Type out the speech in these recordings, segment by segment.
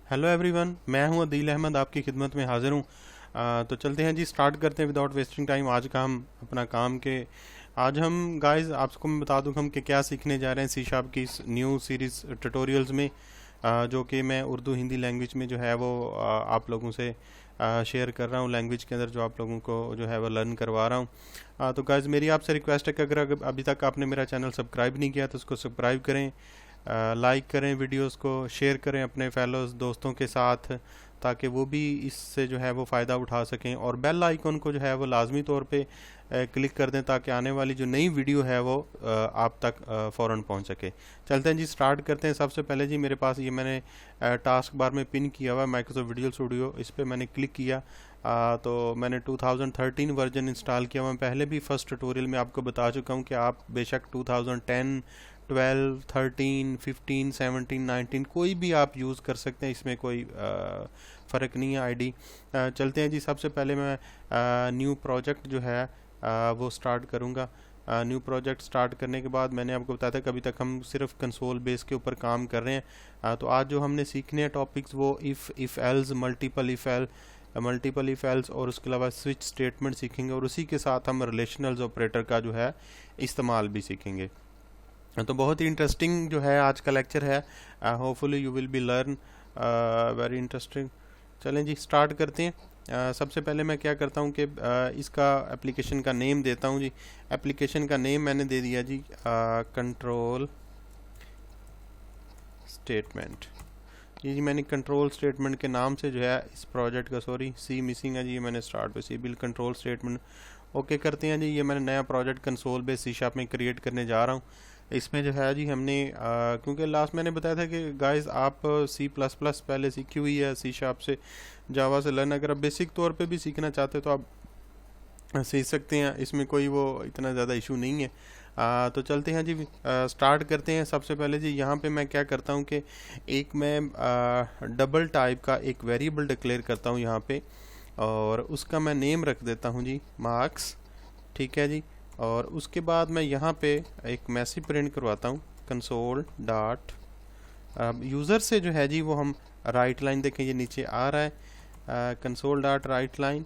Hello everyone, मैं हूं अदील अहमद, आपकी खिदमत में हाजिर हूं। तो चलते हैं जी, स्टार्ट करते हैं विदाउट वेस्टिंग टाइम आज का हम अपना काम के। आज हम गाइस आपको मैं बता दूं हम कि क्या सीखने जा रहे हैं सी शार्प की इस न्यू सीरीज ट्यूटोरियल्स में, जो कि मैं उर्दू हिंदी लैंग्वेज में जो है वो आप लोगों से शेयर कर रहा हूँ। लैंग्वेज के अंदर जो आप लोगों को जो है वो लर्न करवा रहा हूँ। तो गाइस मेरी आपसे रिक्वेस्ट है कि अगर अभी तक आपने मेरा चैनल सब्सक्राइब नहीं किया तो उसको सब्सक्राइब करें, लाइक करें, वीडियोस को शेयर करें अपने फेलोज दोस्तों के साथ, ताकि वो भी इससे जो है वो फ़ायदा उठा सकें। और बेल आइकन को जो है वो लाजमी तौर पे क्लिक कर दें, ताकि आने वाली जो नई वीडियो है वो आप तक फ़ौरन पहुंच सके। चलते हैं जी, स्टार्ट करते हैं। सबसे पहले जी मेरे पास ये मैंने टास्क बार में पिन किया हुआ है माइक्रोसॉफ्ट विजुअल स्टूडियो, इस पर मैंने क्लिक किया। तो मैंने 2013 वर्जन इंस्टॉल किया हुआ। मैं पहले भी फर्स्ट ट्यूटोरियल में आपको बता चुका हूँ कि आप बेशक 2010, 12, 13, 15, 17, 19 कोई भी आप यूज़ कर सकते हैं, इसमें कोई फ़र्क नहीं है आईडी। चलते हैं जी, सबसे पहले मैं न्यू प्रोजेक्ट जो है वो स्टार्ट करूँगा। न्यू प्रोजेक्ट स्टार्ट करने के बाद मैंने आपको बताया था कि अभी तक हम सिर्फ कंसोल बेस के ऊपर काम कर रहे हैं। तो आज जो हमने सीखने हैं टॉपिक्स वो if else, multiple if else और उसके अलावा स्विच स्टेटमेंट सीखेंगे, और उसी के साथ हम रिलेशनल्स ऑपरेटर का जो है इस्तेमाल भी सीखेंगे। तो बहुत ही इंटरेस्टिंग जो है आज का लेक्चर है। Hopefully you will be learn very interesting. चलें जी, स्टार्ट करते हैं। सबसे पहले मैं क्या करता हूँ कि इसका एप्लीकेशन का नेम देता हूँ जी। एप्लीकेशन का नेम मैंने दे दिया जी कंट्रोल स्टेटमेंट। ये जी मैंने कंट्रोल स्टेटमेंट के नाम से जो है इस प्रोजेक्ट का, सॉरी सी मिसिंग है जी, ये मैंने स्टार्ट पे C bill control statement okay करते हैं जी। ये मैंने नया project console base C sharp में क्रिएट करने जा रहा हूँ। इसमें जो है जी हमने क्योंकि लास्ट मैंने बताया था कि गाइस आप सी प्लस प्लस पहले सीखी हुई है, सी शार्प से, जावा से लर्न अगर आप बेसिक तौर पे भी सीखना चाहते हो तो आप सीख सकते हैं, इसमें कोई वो इतना ज़्यादा इशू नहीं है। तो चलते हैं जी, स्टार्ट करते हैं। सबसे पहले जी यहाँ पे मैं क्या करता हूँ कि एक मैं डबल टाइप का एक वेरिएबल डिक्लेयर करता हूँ यहाँ पे, और उसका मैं नेम रख देता हूँ जी मार्क्स। ठीक है जी। और उसके बाद मैं यहाँ पे एक मैसेज प्रिंट करवाता हूँ कंसोल डॉट, यूज़र से जो है जी वो हम राइट लाइन, देखें ये नीचे आ रहा है कंसोल डॉट राइट लाइन।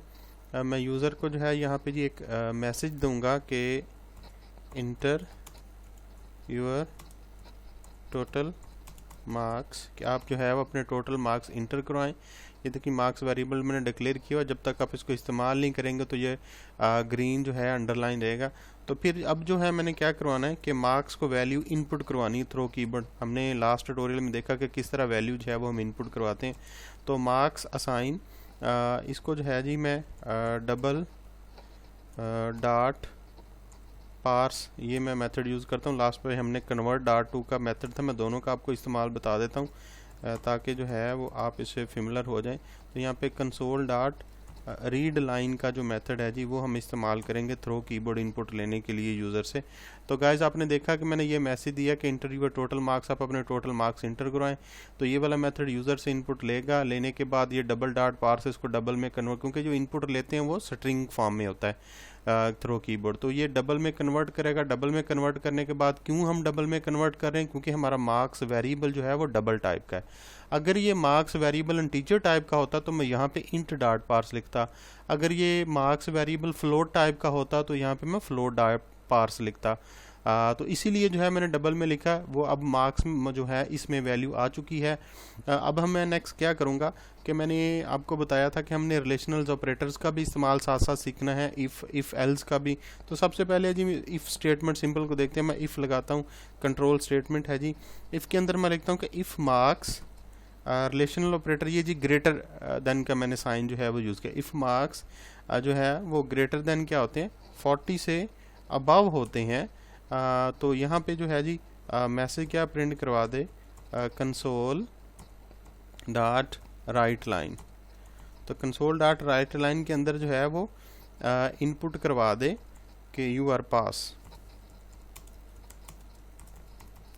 मैं यूज़र को जो है यहाँ पे जी एक मैसेज दूंगा कि इंटर योर टोटल मार्क्स, कि आप जो है वो अपने टोटल मार्क्स इंटर करवाएं। ये देखिए मार्क्स वेरिएबल मैंने डिक्लेयर किया हुआ, जब तक आप इसको इस्तेमाल नहीं करेंगे तो ये ग्रीन जो है अंडरलाइन रहेगा। तो फिर अब जो है मैंने क्या करवाना है कि मार्क्स को वैल्यू इनपुट करवानी है थ्रो कीवर्ड। हमने लास्ट ट्यूटोरियल में देखा कि किस तरह वैल्यू जो है वो हम इनपुट करवाते हैं। तो मार्क्स असाइन, इसको जो है जी मैं डबल डॉट पार्स, ये मैं मेथड यूज़ करता हूँ। लास्ट पे हमने कन्वर्ट डॉट टू का मेथड था, मैं दोनों का आपको इस्तेमाल बता देता हूँ ताकि जो है वो आप इससे फेमिलर हो जाएं। तो यहाँ पे कंसोल डॉट रीड लाइन का जो मेथड है जी वो हम इस्तेमाल करेंगे थ्रो कीबोर्ड इनपुट लेने के लिए यूज़र से। तो गाइज आपने देखा कि मैंने ये मैसेज दिया कि इंटर यूर टोटल मार्क्स, आप अपने टोटल मार्क्स इंटर करवाएं। तो ये वाला मेथड यूज़र से इनपुट लेगा, लेने के बाद ये डबल डॉट पार्स इसको डबल में कन्वर्ट, क्योंकि जो इनपुट लेते हैं वो स्ट्रिंग फॉर्म में होता है थ्रो कीबोर्ड, तो ये डबल में कन्वर्ट करेगा। डबल में कन्वर्ट करने के बाद, क्यों हम डबल में कन्वर्ट कर रहे हैं, क्योंकि हमारा मार्क्स वेरिएबल जो है वो डबल टाइप का है। अगर ये मार्क्स वेरिएबल इंटीजर टाइप का होता तो मैं यहाँ पे इंट डॉट पार्स लिखता। अगर ये मार्क्स वेरिएबल फ्लोट टाइप का होता तो यहाँ पे मैं फ्लोट डॉट पार्स लिखता। तो इसीलिए जो है मैंने डबल में लिखा। वो अब मार्क्स में जो है इसमें वैल्यू आ चुकी है। अब हम मैं नेक्स्ट क्या करूँगा कि मैंने आपको बताया था कि हमने रिलेशनल्स ऑपरेटर्स का भी इस्तेमाल साथ साथ सीखना है, इफ़ एल्स का भी। तो सबसे पहले जी इफ़ स्टेटमेंट सिंपल को देखते हैं। मैं इफ़ लगाता हूँ, कंट्रोल स्टेटमेंट है जी। इफ़ के अंदर मैं लिखता हूँ कि इफ़ मार्क्स, रिलेशनल ऑपरेटर ये जी ग्रेटर देन का मैंने साइन जो है वो यूज़ किया। इफ़ मार्क्स जो है वो ग्रेटर देन क्या होते हैं, 40 से अबव होते हैं। तो यहाँ पे जो है जी मैसेज क्या प्रिंट करवा दे, कंसोल डॉट राइट लाइन। तो कंसोल डॉट राइट लाइन के अंदर जो है वो इनपुट करवा दे कि यू आर पास।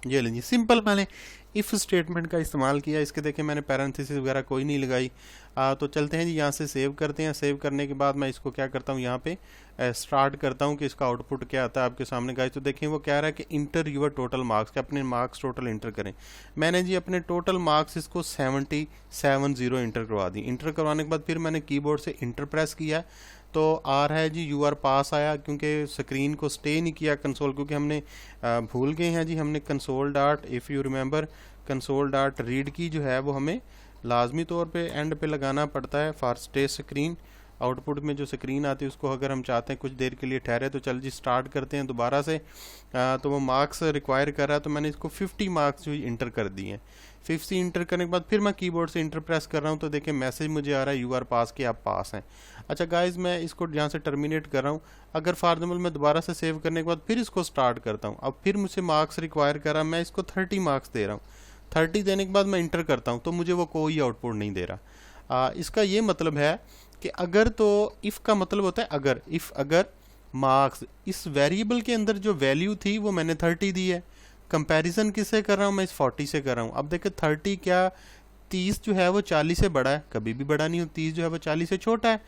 ये लीजिए सिंपल मैंने इफ़ स्टेटमेंट का इस्तेमाल किया। इसके देखें मैंने पैरेंथेसिस वगैरह कोई नहीं लगाई। तो चलते हैं जी, यहाँ से सेव करते हैं। सेव करने के बाद मैं इसको क्या करता हूँ, यहाँ पे स्टार्ट करता हूँ कि इसका आउटपुट क्या आता है आपके सामने गाइस। तो देखें वो कह रहा है कि इंटर यूर टोटल मार्क्स, कि अपने मार्क्स टोटल इंटर करें। मैंने जी अपने टोटल मार्क्स इसको 70 इंटर करवा दी। इंटर करवाने के बाद फिर मैंने कीबोर्ड से इंटर प्रेस किया तो आ रहा है जी यू आर पास आया, क्योंकि स्क्रीन को स्टे नहीं किया कंसोल, क्योंकि हमने भूल गए हैं जी, हमने console dot, if you remember console dot read की जो है वो हमें लाजमी तौर पे एंड पे लगाना पड़ता है फॉर स्टे स्क्रीन। आउटपुट में जो स्क्रीन आती है उसको अगर हम चाहते हैं कुछ देर के लिए ठहरे, तो चल जी स्टार्ट करते हैं दोबारा से। तो वो मार्क्स रिक्वायर कर रहा है, तो मैंने इसको 50 मार्क्स जो इंटर कर दिए हैं। 50 इंटर करने के बाद फिर मैं कीबोर्ड से इंटर प्रेस कर रहा हूँ, तो देखिए मैसेज मुझे आ रहा है यू आर पास, कि आप पास हैं। अच्छा गाइज, मैं इसको यहाँ से टर्मिनेट कर रहा हूँ। अगर फॉर एग्जाम्पल मैं दोबारा से सेव करने के बाद फिर इसको स्टार्ट करता हूँ, अब फिर मुझसे मार्क्स रिक्वायर कर रहा है, मैं इसको 30 मार्क्स दे रहा हूँ। 30 देने के बाद मैं इंटर करता हूँ, तो मुझे वो कोई आउटपुट नहीं दे रहा। इसका ये मतलब है कि अगर, तो इफ़ का मतलब होता है अगर, इफ़ अगर मार्क्स, इस वेरिएबल के अंदर जो वैल्यू थी वो मैंने 30 दी है। कंपैरिजन किससे कर रहा हूँ मैं, इस 40 से कर रहा हूँ। अब देखो 30 क्या, 30 जो है वो 40 से बड़ा है, कभी भी बड़ा नहीं हो। 30 जो है वो 40 से छोटा है,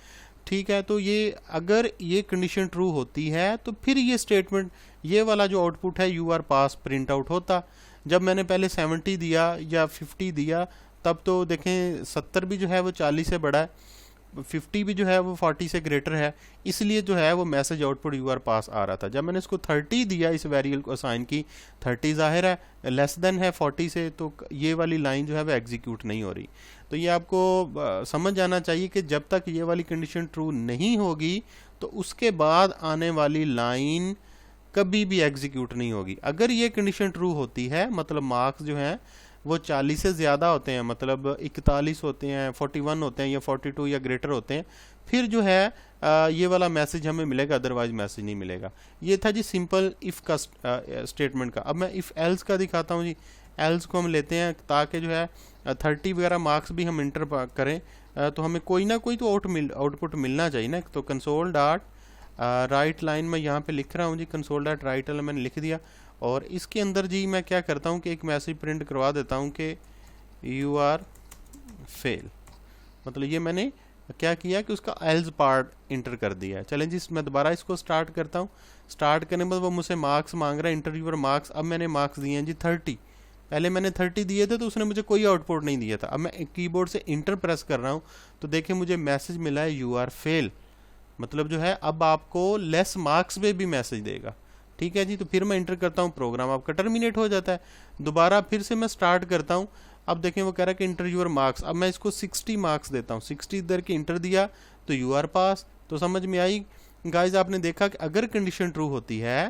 ठीक है। तो ये अगर ये कंडीशन ट्रू होती है तो फिर ये स्टेटमेंट, ये वाला जो आउटपुट है you are pass print out होता। जब मैंने पहले 70 दिया या 50 दिया, तब तो देखें 70 भी जो है वो 40 से बड़ा है, 50 भी जो है वो 40 से ग्रेटर है, इसलिए जो है वो मैसेज आउटपुट यू आर पास आ रहा था। जब मैंने इसको 30 दिया, इस वेरिएबल को असाइन की, 30 जाहिर है लेस देन है 40 से, तो ये वाली लाइन जो है वो एग्जीक्यूट नहीं हो रही। तो ये आपको समझ आना चाहिए कि जब तक ये वाली कंडीशन ट्रू नहीं होगी तो उसके बाद आने वाली लाइन कभी भी एग्जीक्यूट नहीं होगी। अगर ये कंडीशन ट्रू होती है, मतलब मार्क्स जो हैं वो 40 से ज़्यादा होते हैं, मतलब 41 होते हैं, 41 होते हैं या 42 या ग्रेटर होते हैं, फिर जो है ये वाला मैसेज हमें मिलेगा, अदरवाइज मैसेज नहीं मिलेगा। ये था जी सिंपल इफ़ का स्टेटमेंट का। अब मैं इफ़ एल्स का दिखाता हूँ जी। एल्स को हम लेते हैं ताकि जो है 30 वगैरह मार्क्स भी हम इंटर करें, तो हमें कोई ना कोई तो आउटपुट मिलना चाहिए ना। तो कंसोल डॉट राइट लाइन में यहाँ पे लिख रहा हूँ जी, कंसोल डॉट राइट लाइन मैंने लिख दिया, और इसके अंदर जी मैं क्या करता हूँ कि एक मैसेज प्रिंट करवा देता हूँ कि यू आर फेल। मतलब ये मैंने क्या किया कि उसका एल्स पार्ट इंटर कर दिया है। चलें जी, मैं दोबारा इसको स्टार्ट करता हूँ। स्टार्ट करने के बाद वो मुझसे मार्क्स मांग रहा है, इंटर यूर मार्क्स। अब मैंने मार्क्स दिए हैं जी 30। पहले मैंने 30 दिए थे तो उसने मुझे कोई आउटपुट नहीं दिया था। अब मैं कीबोर्ड से इंटर प्रेस कर रहा हूँ, तो देखिए मुझे मैसेज मिला है यू आर फेल। मतलब जो है अब आपको लेस मार्क्स पे भी मैसेज देगा, ठीक है जी। तो फिर मैं इंटर करता हूँ, प्रोग्राम आपका टर्मिनेट हो जाता है। दोबारा फिर से मैं स्टार्ट करता हूँ। अब देखें वो कह रहा है कि इंटर यूर मार्क्स। अब मैं इसको 60 मार्क्स देता हूँ, 60 इधर के इंटर दिया तो यू आर पास। तो समझ में आई गाइज, आपने देखा कि अगर कंडीशन ट्रू होती है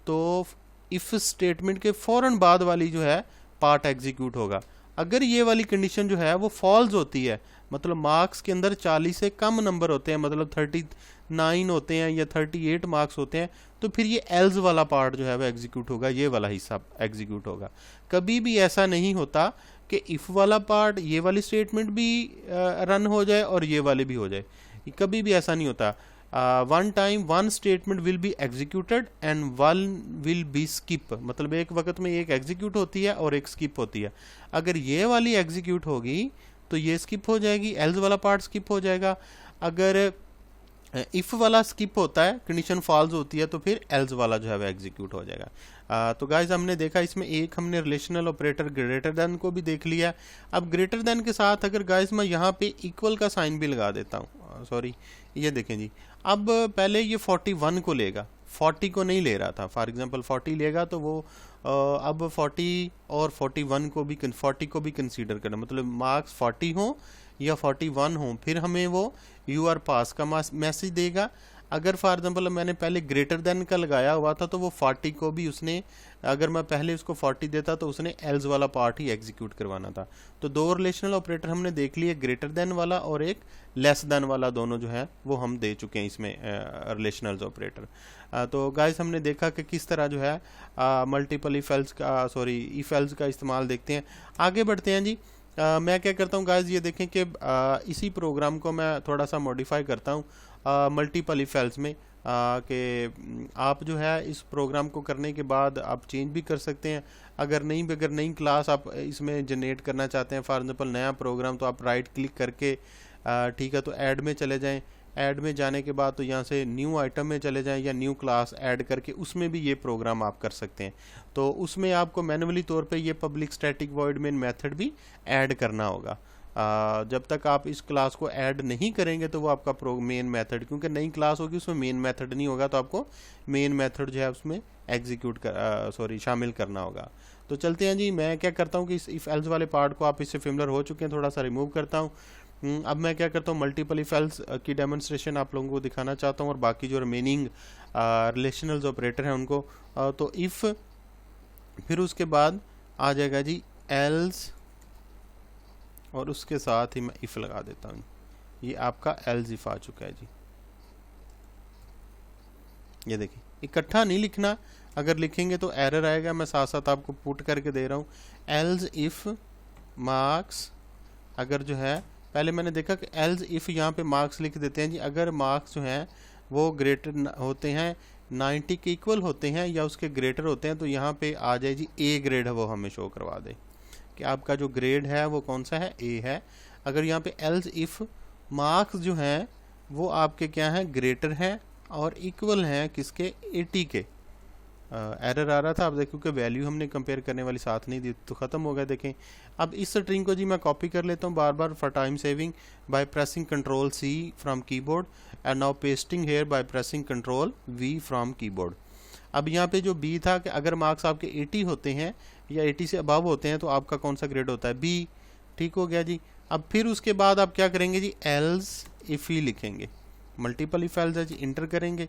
तो इफ स्टेटमेंट के फौरन बाद वाली जो है पार्ट एग्जीक्यूट होगा। अगर ये वाली कंडीशन जो है वो फॉल्स होती है, मतलब मार्क्स के अंदर 40 से कम नंबर होते हैं, मतलब 39 होते हैं या 38 मार्क्स होते हैं, तो फिर ये एल्स वाला पार्ट जो है वो एग्जीक्यूट होगा, ये वाला हिस्सा एग्जीक्यूट होगा। कभी भी ऐसा नहीं होता कि इफ़ वाला पार्ट, ये वाली स्टेटमेंट भी रन हो जाए और ये वाली भी हो जाए, कभी भी ऐसा नहीं होता। One time one statement will be executed and one will be skip, मतलब एक वक्त में एक एग्जीक्यूट होती है और एक स्किप होती है। अगर ये वाली एग्जीक्यूट होगी तो ये स्किप हो जाएगी, एल्स वाला पार्ट स्किप हो जाएगा। अगर इफ़ वाला स्किप होता है, कंडीशन फॉल्स होती है, तो फिर एल्स वाला जो है वो एग्जीक्यूट हो जाएगा। तो गाइज हमने देखा इसमें एक हमने रिलेशनल ऑपरेटर ग्रेटर देन को भी देख लिया। अब ग्रेटर देन के साथ अगर गाइज मैं यहाँ पे इक्वल का साइन भी लगा देता हूँ, सॉरी ये देखें जी, अब पहले ये 41 को लेगा, 40 को नहीं ले रहा था। फॉर एग्जांपल 40 लेगा तो वो अब 40 और 41 को भी 40 को भी कंसीडर करना, मतलब मार्क्स 40 हो या 41 हो, फिर हमें वो यू आर पास का मैसेज देगा। अगर फॉर एग्जांपल मैंने पहले ग्रेटर देन का लगाया हुआ था तो वो 40 को भी उसने, अगर मैं पहले उसको 40 देता तो उसने एल्स वाला पार्ट ही एग्जीक्यूट करवाना था। तो दो रिलेशनल ऑपरेटर हमने देख लिए, ग्रेटर देन वाला और एक लेस देन वाला, दोनों जो है वो हम दे चुके हैं इसमें रिलेशनल ऑपरेटर। तो गाइस हमने देखा कि किस तरह जो है मल्टीपल इफ एल्स का, सॉरी इफ एल्स का इस्तेमाल देखते हैं। आगे बढ़ते हैं जी। मैं क्या करता हूँ गाइस, ये देखें कि इसी प्रोग्राम को मैं थोड़ा सा मॉडिफाई करता हूँ मल्टीपल इफ एल्स में, कि आप जो है इस प्रोग्राम को करने के बाद आप चेंज भी कर सकते हैं। अगर नई क्लास आप इसमें जनरेट करना चाहते हैं, फॉर एग्जांपल नया प्रोग्राम, तो आप राइट क्लिक करके ठीक है तो ऐड में चले जाएं। ऐड में जाने के बाद तो यहाँ से न्यू आइटम में चले जाएं या न्यू क्लास ऐड करके उसमें भी ये प्रोग्राम आप कर सकते हैं। तो उसमें आपको मैन्युअली तौर पे ये public static void main method भी ऐड करना होगा। जब तक आप इस क्लास को ऐड नहीं करेंगे तो वो आपका मेन मेथड, क्योंकि नई क्लास होगी उसमें मेन मेथड नहीं होगा, तो आपको मेन मेथड जो है उसमें एग्जीक्यूट शामिल करना होगा। तो चलते हैं जी, मैं क्या करता हूँ कि इस इफ एल्स वाले पार्ट को आप इससे फेमिलियर हो चुके हैं, थोड़ा सा रिमूव करता हूँ। अब मैं क्या करता हूँ, मल्टीपल इफ एल्स की डेमोन्स्ट्रेशन आप लोगों को दिखाना चाहता हूँ और बाकी जो रिमेनिंग रिलेशनल ऑपरेटर हैं उनको। तो इफ़, फिर उसके बाद आ जाएगा जी एल्स, और उसके साथ ही मैं इफ लगा देता हूँ। ये आपका एल्स इफ आ चुका है जी। ये देखिए, इकट्ठा नहीं लिखना, अगर लिखेंगे तो एरर आएगा। मैं साथ साथ आपको पुट करके दे रहा हूँ। एल्स इफ मार्क्स, अगर जो है पहले मैंने देखा कि एल्स इफ यहाँ पे मार्क्स लिख देते हैं जी, अगर मार्क्स जो हैं वो ग्रेटर होते हैं 90 के इक्वल होते हैं या उसके ग्रेटर होते हैं, तो यहाँ पे आ जाए जी ए ग्रेड है वो हमें शो करवा दे कि आपका जो ग्रेड है वो कौन सा है, ए है। अगर यहाँ पे एल्स इफ मार्क्स जो हैं वो आपके क्या हैं, ग्रेटर हैं और इक्वल हैं किसके, 80 के। एरर आ रहा था, अब देखो कि वैल्यू हमने कंपेयर करने वाली साथ नहीं दी तो ख़त्म हो गया। देखें अब इस स्ट्रिंग को जी मैं कॉपी कर लेता हूँ बार बार for time saving by pressing control C from keyboard and now pasting here by pressing control V from keyboard. अब यहाँ पे जो B था कि अगर मार्क्स आपके 80 होते हैं या 80 से अबव होते हैं तो आपका कौन सा ग्रेड होता है, B। ठीक हो गया जी। अब फिर उसके बाद आप क्या करेंगे जी, एल्स इफ ही लिखेंगे, मल्टीपल इफ एल्स है जी, इंटर करेंगे।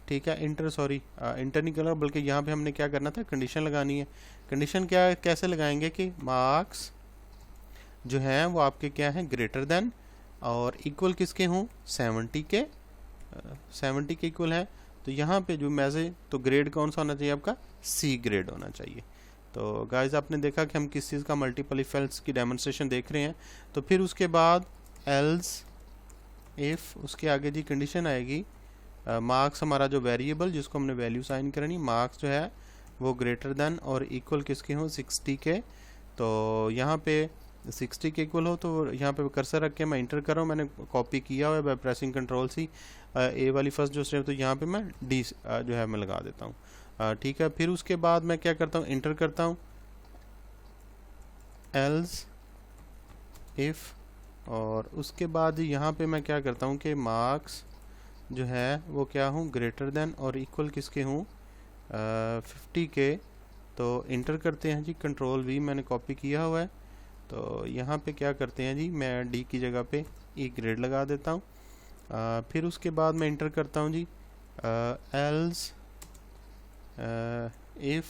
ठीक है, इंटर नहीं करना, बल्कि यहाँ पे हमने क्या करना था, कंडीशन लगानी है। कंडीशन क्या, कैसे लगाएंगे कि मार्क्स जो हैं वो आपके क्या हैं, ग्रेटर देन और इक्वल किसके हों, 70 के, 70 के इक्वल है। तो यहाँ पे जो मैसेज, तो ग्रेड कौन सा होना चाहिए आपका, C ग्रेड होना चाहिए। तो गाइज आपने देखा कि हम किस चीज़ का मल्टीपल इफ एल्स की डेमोन्स्ट्रेशन देख रहे हैं। तो फिर उसके बाद एल्स इफ, उसके आगे जी कंडीशन आएगी, मार्क्स हमारा जो वेरिएबल जिसको हमने वैल्यू साइन करनी, मार्क्स जो है वो ग्रेटर देन और इक्वल किसके हों, 60 के। तो यहाँ पे 60 के इक्वल हो तो यहाँ पे कर्सर रख के मैं इंटर कर रहा हूँ, मैंने कॉपी किया हुआ है बाय प्रेसिंग कंट्रोल C। ए वाली फर्स्ट जो स्टेप, तो यहाँ पे मैं D जो है मैं लगा देता हूँ। ठीक है, फिर उसके बाद मैं क्या करता हूँ, इंटर करता हूँ एल्स इफ, और उसके बाद यहाँ पे मैं क्या करता हूँ कि मार्क्स जो है वो क्या हूँ, ग्रेटर देन और इक्वल किसके हूँ, 50 के। तो इंटर करते हैं जी, कंट्रोल V मैंने कॉपी किया हुआ है। तो यहाँ पे क्या करते हैं जी, मैं D की जगह पे E ग्रेड लगा देता हूँ। फिर उसके बाद मैं इंटर करता हूँ जी एल्स इफ,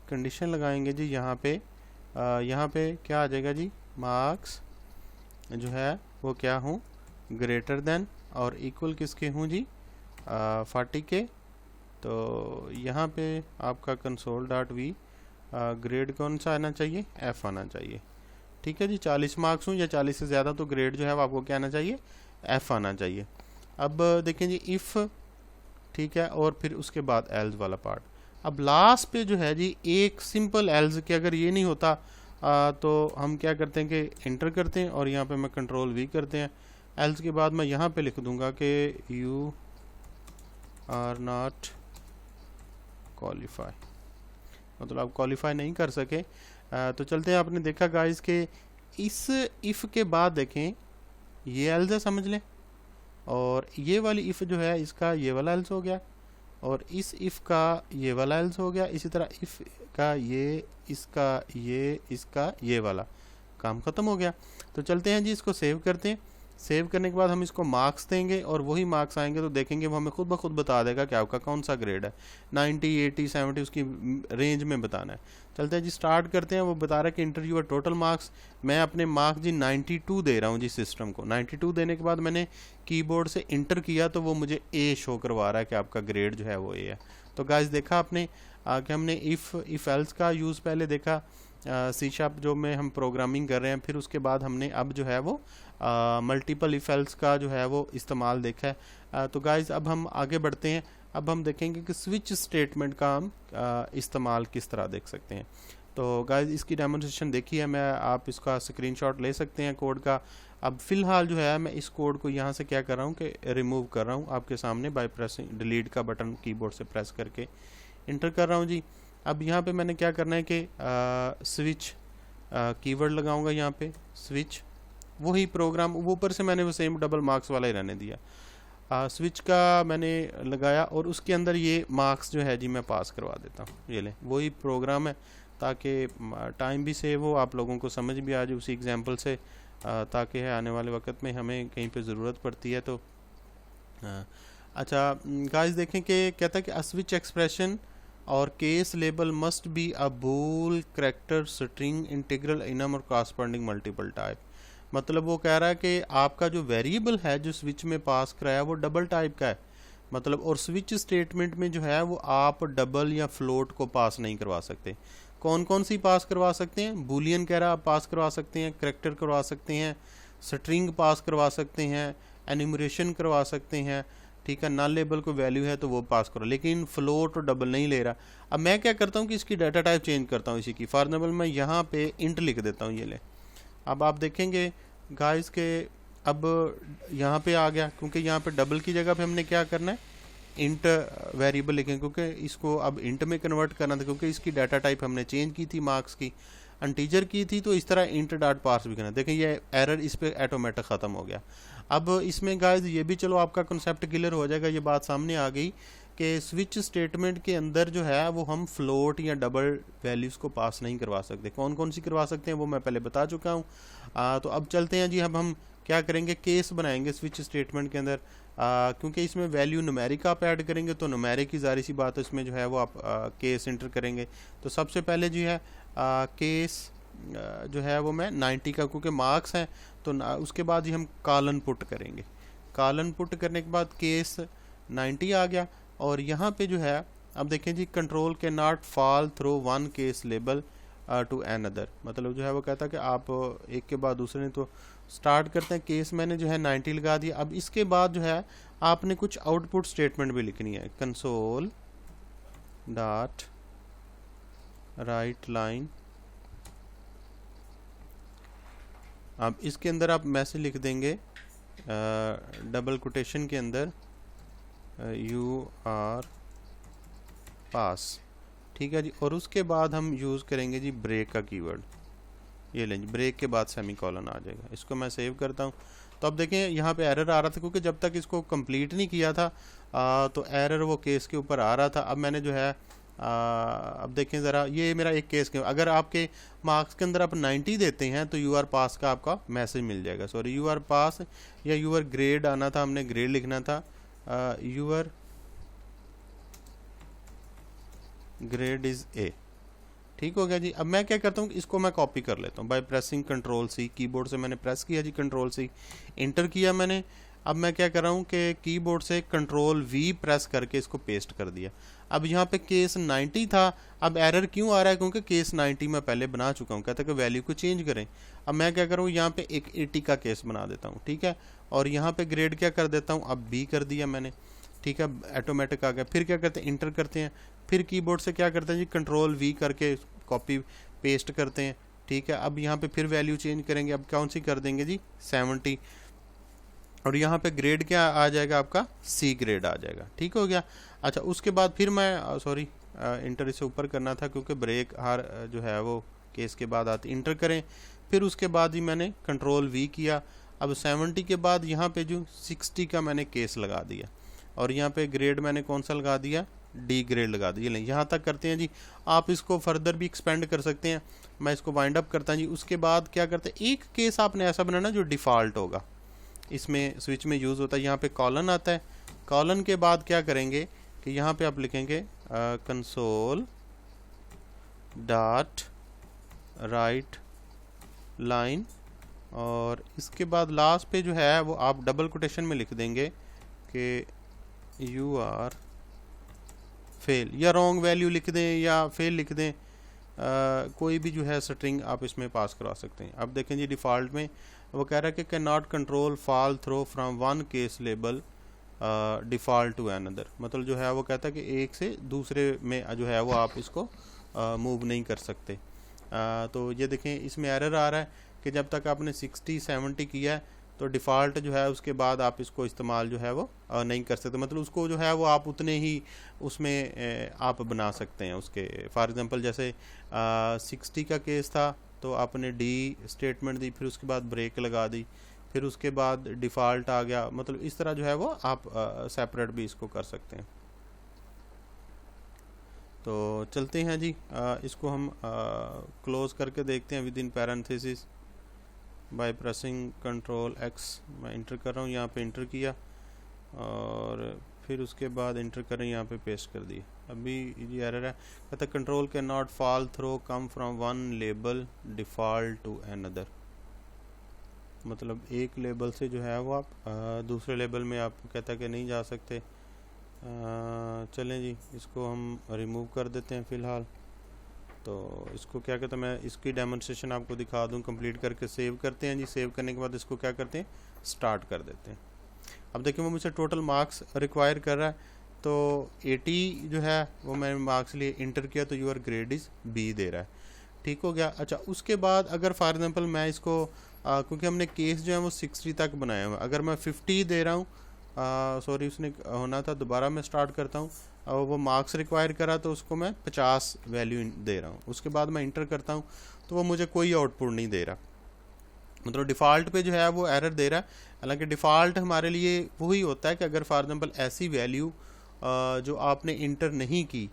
कंडीशन लगाएंगे जी यहाँ पे क्या आ जाएगा जी, मार्क्स जो है वो क्या हूँ, ग्रेटर देन और इक्वल किसके हूँ जी, 40 के। तो यहाँ पे आपका console.v ग्रेड कौन सा आना चाहिए, F आना चाहिए। ठीक है जी, 40 मार्क्स हूँ या 40 से ज़्यादा तो ग्रेड जो है वो आपको क्या आना चाहिए, F आना चाहिए। अब देखें जी इफ़, ठीक है, और फिर उसके बाद एल्स वाला पार्ट। अब लास्ट पे जो है जी एक सिंपल एल्स के, अगर ये नहीं होता तो हम क्या करते हैं कि इंटर करते हैं और यहाँ पे मैं कंट्रोल V करते हैं। एल्स के बाद मैं यहाँ पे लिख दूंगा कि यू आर नॉट क्वालिफाई, मतलब आप क्वालिफाई नहीं कर सके। तो चलते हैं, आपने देखा गाइस कि इस इफ़ के बाद देखें ये एल्स है, समझ लें, और ये वाली इफ़ जो है इसका ये वाला एल्स हो गया, और इस इफ़ का ये वाला एल्स हो गया। इसी तरह इफ़ का ये, इसका ये, इसका ये वाला, काम ख़त्म हो गया। तो चलते हैं जी, इसको सेव करते हैं। सेव करने के बाद हम इसको मार्क्स देंगे और वही मार्क्स आएंगे तो देखेंगे वो हमें खुद ब खुद बता देगा कि आपका कौन सा ग्रेड है, 90, 80, 70 उसकी रेंज में बताना है। चलते हैं जी, स्टार्ट करते हैं। वो बता रहा है कि इंटर यूर टोटल मार्क्स। मैं अपने मार्क्स जी 92 दे रहा हूँ जी सिस्टम को। 92 देने के बाद मैंने कीबोर्ड से इंटर किया तो वो मुझे ए शो करवा रहा है कि आपका ग्रेड जो है वो ए है। तो गाइस देखा आपने कि हमने इफ़ एल्स का यूज़ पहले देखा, C# जो में हम प्रोग्रामिंग कर रहे हैं, फिर उसके बाद हमने अब जो है वो मल्टीपल इफ एल्स का जो है वो इस्तेमाल देखा है। तो गाइज़ अब हम आगे बढ़ते हैं। अब हम देखेंगे कि स्विच स्टेटमेंट का हम इस्तेमाल किस तरह देख सकते हैं। तो गाइस इसकी डेमोन्स्ट्रेशन देखी है, मैं आप इसका स्क्रीनशॉट ले सकते हैं कोड का। अब फिलहाल जो है मैं इस कोड को यहाँ से क्या कर रहा हूँ कि रिमूव कर रहा हूँ आपके सामने बाय प्रेसिंग डिलीट का बटन कीबोर्ड से प्रेस करके इंटर कर रहा हूँ जी। अब यहाँ पे मैंने क्या करना है कि स्विच कीवर्ड लगाऊंगा यहाँ पे स्विच, वही प्रोग्राम ऊपर से मैंने वो सेम डबल मार्क्स वाला ही रहने दिया। स्विच का मैंने लगाया और उसके अंदर ये मार्क्स जो है जी मैं पास करवा देता हूँ। ये ले वही प्रोग्राम है ताकि टाइम भी सेव हो, आप लोगों को समझ भी आ जाए उसी एग्जांपल से, ताकि आने वाले वक्त में हमें कहीं पे ज़रूरत पड़ती है तो। अच्छा गाइस देखें कि कहता है कि अ स्विच एक्सप्रेशन और case label must be a bool character string integral enum और कॉरस्पॉन्डिंग मल्टीपल टाइप। मतलब वो कह रहा है कि आपका जो वेरिएबल है जो स्विच में पास कराया वो डबल टाइप का है, मतलब और स्विच स्टेटमेंट में जो है वो आप डबल या फ्लोट को पास नहीं करवा सकते। कौन कौन सी पास करवा सकते हैं? बूलियन कह रहा आप पास करवा सकते हैं, करैक्टर करवा सकते हैं, स्ट्रिंग पास करवा सकते हैं, एनिमरेशन करवा सकते हैं, ठीक है, नल लेबल को वैल्यू है तो वो पास करो, लेकिन फ्लोट और डबल नहीं ले रहा। अब मैं क्या करता हूँ कि इसकी डाटा टाइप चेंज करता हूँ इसी की। फॉर एग्जाम्पल मैं यहाँ पे इंट लिख देता हूँ, ये ले। अब आप देखेंगे गाइस के अब यहाँ पे आ गया, क्योंकि यहाँ पे डबल की जगह पे हमने क्या करना है इंट वेरिएबल लिखें, क्योंकि इसको अब इंट में कन्वर्ट करना था, क्योंकि इसकी डाटा टाइप हमने चेंज की थी मार्क्स की, इंटीजर की थी, तो इस तरह इंट डॉट पार्स भी करना। देखें ये एरर इस पे ऑटोमेटिक ख़त्म हो गया। अब इसमें गाइस ये भी चलो आपका कंसेप्ट क्लियर हो जाएगा, ये बात सामने आ गई कि स्विच स्टेटमेंट के अंदर जो है वो हम फ्लोट या डबल वैल्यूज़ को पास नहीं करवा सकते। कौन कौन सी करवा सकते हैं वो मैं पहले बता चुका हूँ। तो अब चलते हैं जी, अब हम क्या करेंगे, केस बनाएंगे स्विच स्टेटमेंट के अंदर। क्योंकि इसमें वैल्यू न्यूमेरिक आप ऐड करेंगे तो न्यूमेरिक की ज़ाहिर सी बात है इसमें जो है वो आप केस इंटर करेंगे। तो सबसे पहले जो है केस जो है वो मैं 90 का, क्योंकि मार्क्स हैं तो उसके बाद ही हम कॉलन पुट करेंगे। कॉलन पुट करने के बाद केस 90 आ गया। और यहाँ पे जो है अब देखें जी, control can not fall through one case label to another, मतलब जो है वो कहता है कि आप एक के बाद दूसरे ने तो स्टार्ट करते हैं। केस मैंने जो है 90 लगा दिया। अब इसके बाद जो है आपने कुछ आउटपुट स्टेटमेंट भी लिखनी है, कंसोल डॉट राइट लाइन। अब इसके अंदर आप मैसेज लिख देंगे डबल कोटेशन के अंदर यू आर पास, ठीक है जी। और उसके बाद हम यूज़ करेंगे जी ब्रेक का कीवर्ड, ये लें, ब्रेक के बाद सेमीकोलन आ जाएगा। इसको मैं सेव करता हूँ। तो अब देखें यहाँ पे एरर आ रहा था, क्योंकि जब तक इसको कंप्लीट नहीं किया था तो एरर वो केस के ऊपर आ रहा था। अब मैंने जो है अब देखें ज़रा, ये मेरा एक केस के, अगर आपके मार्क्स के अंदर आप 90 देते हैं तो यू आर पास का आपका मैसेज मिल जाएगा। सॉरी, यू आर पास या यू आर ग्रेड आना था, हमने ग्रेड लिखना था, your grade is A, ठीक हो गया जी। अब मैं क्या करता हूँ, इसको मैं कॉपी कर लेता हूँ by pressing control C. Keyboard से मैंने प्रेस किया जी, कंट्रोल सी, इंटर किया मैंने। अब मैं क्या कर रहा हूँ कि कीबोर्ड से कंट्रोल वी प्रेस करके इसको पेस्ट कर दिया। अब यहाँ पे केस 90 था। अब एरर क्यों आ रहा है? क्योंकि केस 90 मैं पहले बना चुका हूँ, कहता है कि वैल्यू को चेंज करें। अब मैं क्या करूँ, यहाँ पे एक 80 का केस बना देता हूँ, ठीक है। और यहाँ पे ग्रेड क्या कर देता हूँ, अब बी कर दिया मैंने, ठीक है, ऑटोमेटिक आ गया। फिर क्या करते हैं, इंटर करते हैं। फिर कीबोर्ड से क्या करते हैं जी, कंट्रोल वी करके कॉपी पेस्ट करते हैं, ठीक है। अब यहाँ पे फिर वैल्यू चेंज करेंगे। अब कौन सी कर देंगे जी, 70। और यहाँ पे ग्रेड क्या आ जाएगा आपका, सी ग्रेड आ जाएगा, ठीक हो गया। अच्छा, उसके बाद फिर मैं सॉरी इंटर से ऊपर करना था, क्योंकि ब्रेक हर जो है वो केस के बाद आती, इंटर करें। फिर उसके बाद ही मैंने कंट्रोल वी किया। अब 70 के बाद यहाँ पे जो 60 का मैंने केस लगा दिया। और यहाँ पे ग्रेड मैंने कौन सा लगा दिया, डी ग्रेड लगा दिया। नहीं, यहाँ तक करते हैं जी। आप इसको फर्दर भी एक्सपेंड कर सकते हैं। मैं इसको वाइंड अप करता हूँ जी। उसके बाद क्या करते हैं, एक केस आपने ऐसा बनाना जो डिफ़ॉल्ट होगा, इसमें स्विच में यूज़ होता है। यहाँ पे कॉलन आता है। कॉलन के बाद क्या करेंगे कि यहाँ पे आप लिखेंगे कंसोल डॉट राइट लाइन, और इसके बाद लास्ट पे जो है वो आप डबल कोटेशन में लिख देंगे कि यू आर फेल, या रॉन्ग वैल्यू लिख दें या फेल लिख दें। कोई भी जो है स्ट्रिंग आप इसमें पास करवा सकते हैं। अब देखें जी, डिफ़ॉल्ट में वो कह रहा है कि can not control fall through from one case label default to another, मतलब जो है वो कहता है कि एक से दूसरे में जो है वो आप इसको मूव नहीं कर सकते। तो ये देखें इसमें एरर आ रहा है कि जब तक आपने 60-70 किया है तो डिफ़ॉल्ट जो है उसके बाद आप इसको इस्तेमाल जो है वो नहीं कर सकते, मतलब उसको जो है वो आप उतने ही उसमें आप बना सकते हैं उसके। फॉर एग्ज़ाम्पल जैसे 60 का केस था तो आपने डी स्टेटमेंट दी, फिर उसके बाद ब्रेक लगा दी, फिर उसके बाद डिफ़ॉल्ट आ गया, मतलब इस तरह जो है वो आप सेपरेट भी इसको कर सकते हैं। तो चलते हैं जी, इसको हम क्लोज़ करके देखते हैं with in parenthesis bye pressing control x. मैं इंटर कर रहा हूँ, यहाँ पे इंटर किया और फिर उसके बाद इंटर करें, यहाँ पे पेस्ट कर दिया। अभी ये एरर है, कहता है control can not fall through come from one label default to another, मतलब एक लेबल से जो है वो आप दूसरे लेबल में आप कहता है कि नहीं जा सकते। चलें जी, इसको हम रिमूव कर देते हैं फ़िलहाल। तो इसको क्या कहते हैं, मैं इसकी डेमोन्स्ट्रेशन आपको दिखा दूं, कंप्लीट करके सेव करते हैं जी। सेव करने के बाद इसको क्या करते हैं, स्टार्ट कर देते हैं। अब देखिए वो मुझे टोटल मार्क्स रिक्वायर कर रहा है, तो 80 जो है वो मैंने मार्क्स लिए इंटर किया तो यूर ग्रेड इज़ बी दे रहा है, ठीक हो गया। अच्छा, उसके बाद अगर फॉर एग्जांपल मैं इसको क्योंकि हमने केस जो है वो 60 तक बनाया हुआ, अगर मैं 50 दे रहा हूँ, सॉरी उसने होना था, दोबारा मैं स्टार्ट करता हूँ, और वो मार्क्स रिक्वायर करा तो उसको मैं 50 वैल्यू दे रहा हूँ। उसके बाद मैं इंटर करता हूँ तो वो मुझे कोई आउटपुट नहीं दे रहा, मतलब डिफ़ॉल्ट पे जो है वो एरर दे रहा है। हालांकि डिफ़ॉल्ट हमारे लिए वही होता है कि अगर फॉर एग्जांपल ऐसी वैल्यू जो आपने इंटर नहीं की,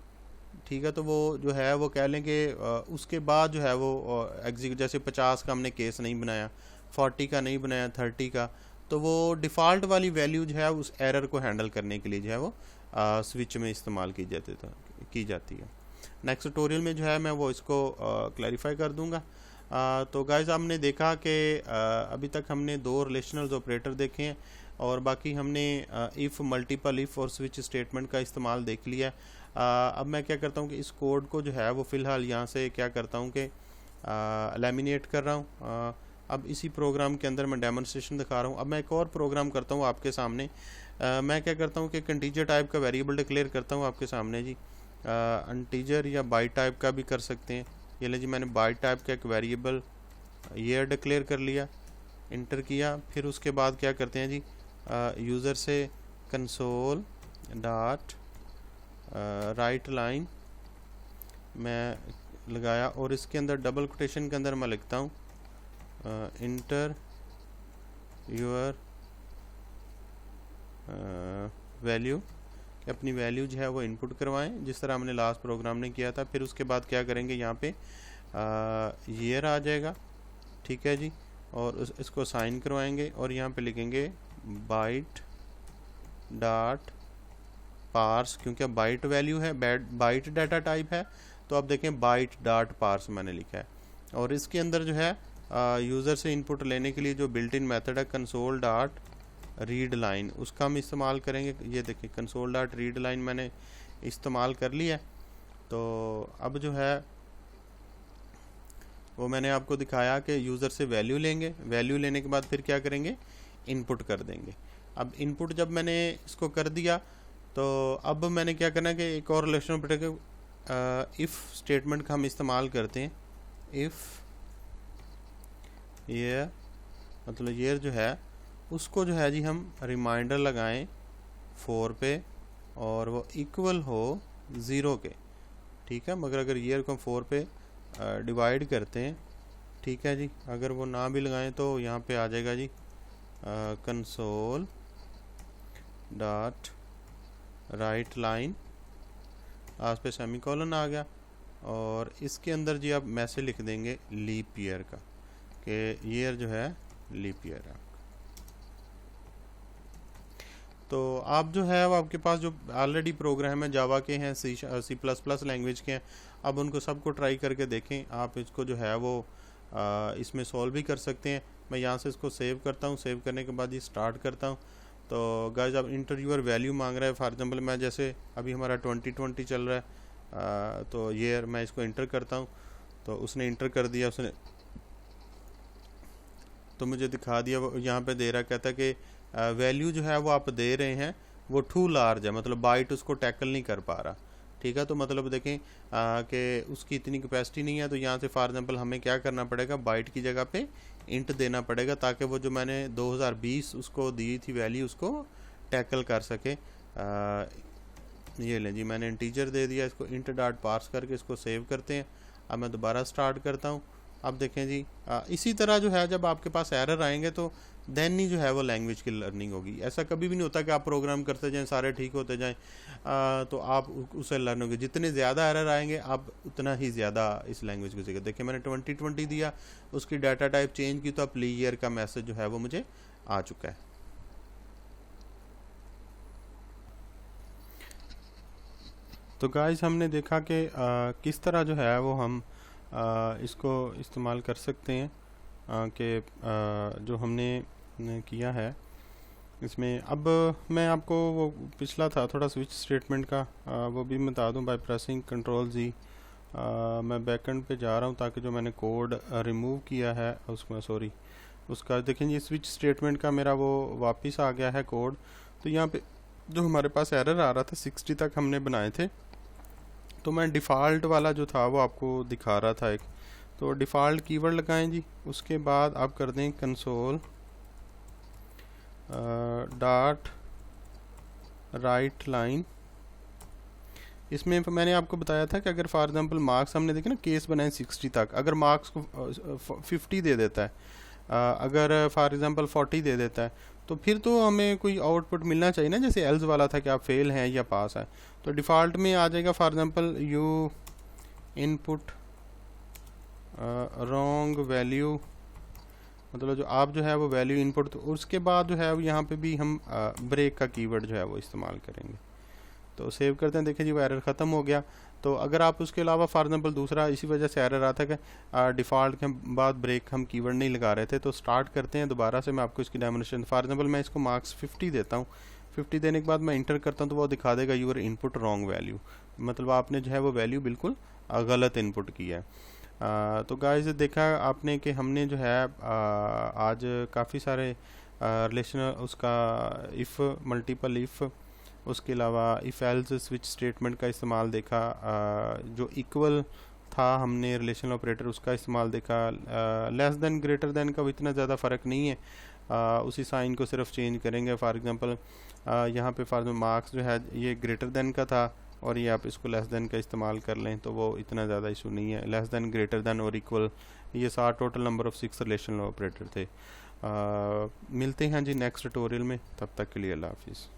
ठीक है, तो वो जो है वो कह लें कि उसके बाद जो है वो एग्जीक्यूट, जैसे 50 का हमने केस नहीं बनाया, 40 का नहीं बनाया, 30 का, तो वो डिफ़ॉल्ट वाली वैल्यू जो है उस एरर को हैंडल करने के लिए जो है वो स्विच में इस्तेमाल की जाती है। नेक्स्ट ट्यूटोरियल में जो है मैं वो इसको क्लैरिफाई कर दूंगा। तो गाइस हमने देखा कि अभी तक हमने 2 रिलेशनल ऑपरेटर देखे हैं और बाकी हमने इफ़, मल्टीपल इफ़ और स्विच स्टेटमेंट का इस्तेमाल देख लिया। अब मैं क्या करता हूँ कि इस कोड को जो है वो फ़िलहाल यहाँ से क्या करता हूँ कि एलिमिनेट कर रहा हूँ। अब इसी प्रोग्राम के अंदर मैं डेमोन्स्ट्रेशन दिखा रहा हूँ। अब मैं एक और प्रोग्राम करता हूँ आपके सामने। मैं क्या करता हूँ कि इंटीजर टाइप का वेरिएबल डिक्लेयर करता हूँ आपके सामने जी। इंटीजर या बाइट टाइप का भी कर सकते हैं। ये ले जी, मैंने बाइट टाइप का एक वेरिएबल ईयर डिक्लेयर कर लिया, इंटर किया। फिर उसके बाद क्या करते हैं जी, यूज़र से कंसोल डॉट राइट लाइन मैं लगाया और इसके अंदर डबल कोटेशन के अंदर मैं लिखता हूँ इंटर योर वैल्यू, कि अपनी वैल्यू जो है वो इनपुट करवाएं जिस तरह हमने लास्ट प्रोग्राम ने किया था। फिर उसके बाद क्या करेंगे, यहाँ पे ईयर आ जाएगा, ठीक है जी, और इसको साइन करवाएंगे और यहाँ पे लिखेंगे बाइट डॉट पार्स, क्योंकि अब बाइट वैल्यू है, बाइट डाटा टाइप है, तो अब देखें बाइट डॉट पार्स मैंने लिखा है। और इसके अंदर जो है यूज़र से इनपुट लेने के लिए जो बिल्ट इन मेथड है कंसोल डॉट रीड लाइन, उसका हम इस्तेमाल करेंगे। ये देखिए कंसोल डॉट रीड लाइन मैंने इस्तेमाल कर लिया। तो अब जो है वो मैंने आपको दिखाया कि यूज़र से वैल्यू लेंगे, वैल्यू लेने के बाद फिर क्या करेंगे, इनपुट कर देंगे। अब इनपुट जब मैंने इसको कर दिया तो अब मैंने क्या करना है कि एक और रिलेशन ऑपरेटर इफ़ स्टेटमेंट का हम इस्तेमाल करते हैं। इफ़ ये मतलब ये जो है उसको जो है जी हम रिमाइंडर लगाएं 4 पे और वो इक्वल हो 0 के, ठीक है। मगर अगर ईयर को 4 पे डिवाइड करते हैं, ठीक है जी, अगर वो ना भी लगाएं तो यहाँ पे आ जाएगा जी कंसोल डॉट राइट लाइन, आज पे सेमीकोलन आ गया और इसके अंदर जी आप मैसेज लिख देंगे लीप ईयर का, कि ईयर जो है लीप ईयर है। तो आप जो है वो आपके पास जो ऑलरेडी प्रोग्राम है जावा के हैं, C++ लैंग्वेज के हैं, अब उनको सबको ट्राई करके देखें। आप इसको जो है वो इसमें सॉल्व भी कर सकते हैं। मैं यहाँ से इसको सेव करता हूँ, सेव करने के बाद ये स्टार्ट करता हूँ। तो गाइस अब इंटरव्यूअर वैल्यू मांग रहा है। फॉर एग्जांपल मैं जैसे अभी हमारा 2020 चल रहा है, तो ये मैं इसको इंटर करता हूँ, तो उसने इंटर कर दिया, उसने तो मुझे दिखा दिया, वो यहाँ पे दे रहा, कहता है कि वैल्यू जो है वो आप दे रहे हैं वो टू लार्ज है, मतलब बाइट उसको टैकल नहीं कर पा रहा। ठीक है, तो मतलब देखें कि उसकी इतनी कैपेसिटी नहीं है, तो यहाँ से फॉर एग्जांपल हमें क्या करना पड़ेगा, बाइट की जगह पे इंट देना पड़ेगा, ताकि वो जो मैंने 2020 उसको दी थी वैल्यू उसको टैकल कर सके। ये लें जी, मैंने इंटीजर दे दिया, इसको इंट डॉट पार्स करके इसको सेव करते हैं। अब मैं दोबारा स्टार्ट करता हूँ। अब देखें जी, इसी तरह जो है जब आपके पास एरर आएंगे तो देन ही जो है वो लैंग्वेज की लर्निंग होगी। ऐसा कभी भी नहीं होता कि आप प्रोग्राम करते जाएं सारे ठीक होते जाएं तो आप उसे लर्न होगे। जितने ज़्यादा एरर आएंगे आप उतना ही ज़्यादा इस लैंग्वेज को सीखें। देखिए मैंने 2020 दिया, उसकी डाटा टाइप चेंज की तो अब क्लियर का मैसेज जो है वो मुझे आ चुका है। तो गाइस हमने देखा कि किस तरह जो है वो हम इसको इस्तेमाल कर सकते हैं कि जो हमने किया है इसमें। अब मैं आपको वो पिछला था थोड़ा स्विच स्टेटमेंट का वो भी बता दूं। बाय प्रेसिंग कंट्रोल जी मैं बैकएंड पे जा रहा हूं ताकि जो मैंने कोड रिमूव किया है उसमें उसका देखें ये स्विच स्टेटमेंट का मेरा वो वापस आ गया है कोड। तो यहाँ पे जो हमारे पास एरर आ रहा था 60 तक हमने बनाए थे, तो मैं डिफ़ॉल्ट वाला जो था वो आपको दिखा रहा था एक। तो डिफ़ॉल्ट कीवर्ड लगाएं जी, उसके बाद आप कर दें कंसोल डॉट राइट लाइन। इसमें मैंने आपको बताया था कि अगर फॉर एग्जांपल मार्क्स हमने देखे ना केस बनाए 60 तक, अगर मार्क्स को 50 दे देता है, अगर फॉर एग्जांपल 40 दे देता है, तो फिर तो हमें कोई आउटपुट मिलना चाहिए ना, जैसे एल्स वाला था कि आप फेल हैं या पास हैं। तो डिफ़ॉल्ट में आ जाएगा for example you input wrong value, मतलब जो आप जो है वो वैल्यू इनपुट, तो उसके बाद जो है यहाँ पे भी हम ब्रेक का कीवर्ड जो है वो इस्तेमाल करेंगे। तो सेव करते हैं, देखिए जी वो एरर ख़त्म हो गया। तो अगर आप उसके अलावा फॉर एग्जांपल दूसरा इसी वजह से एरर आता है कि डिफ़ॉल्ट के बाद ब्रेक हम कीवर्ड नहीं लगा रहे थे, तो स्टार्ट करते हैं दोबारा से। मैं आपको इसकी डेमोन्स्ट्रेशन, फॉर एग्जांपल मैं इसको मार्क्स 50 देता हूँ, 50 देने के बाद मैं इंटर करता हूँ तो वो दिखा देगा यूर इनपुट रॉन्ग वैल्यू, मतलब आपने जो है वो वैल्यू बिल्कुल गलत इनपुट किया है। तो गाइस देखा आपने कि हमने जो है आज काफ़ी सारे रिलेशनल उसका इफ़, मल्टीपल इफ़, उसके अलावा इफ़ एल्स स्विच स्टेटमेंट का इस्तेमाल देखा, जो इक्वल था हमने रिलेशनल ऑपरेटर उसका इस्तेमाल देखा, लेस देन ग्रेटर देन का इतना ज़्यादा फ़र्क नहीं है, उसी साइन को सिर्फ चेंज करेंगे। फॉर एग्जांपल यहाँ पे फॉर मार्क्स जो है ये ग्रेटर देन का था और ये आप इसको लेस देन का इस्तेमाल कर लें तो वो इतना ज़्यादा इशू नहीं है। लेस देन, ग्रेटर देन और इक्वल, ये सारा total number of 6 relational operator थे। मिलते हैं जी नेक्स्ट ट्यूटोरियल में, तब तक के लिए अल्लाह हाफिज़।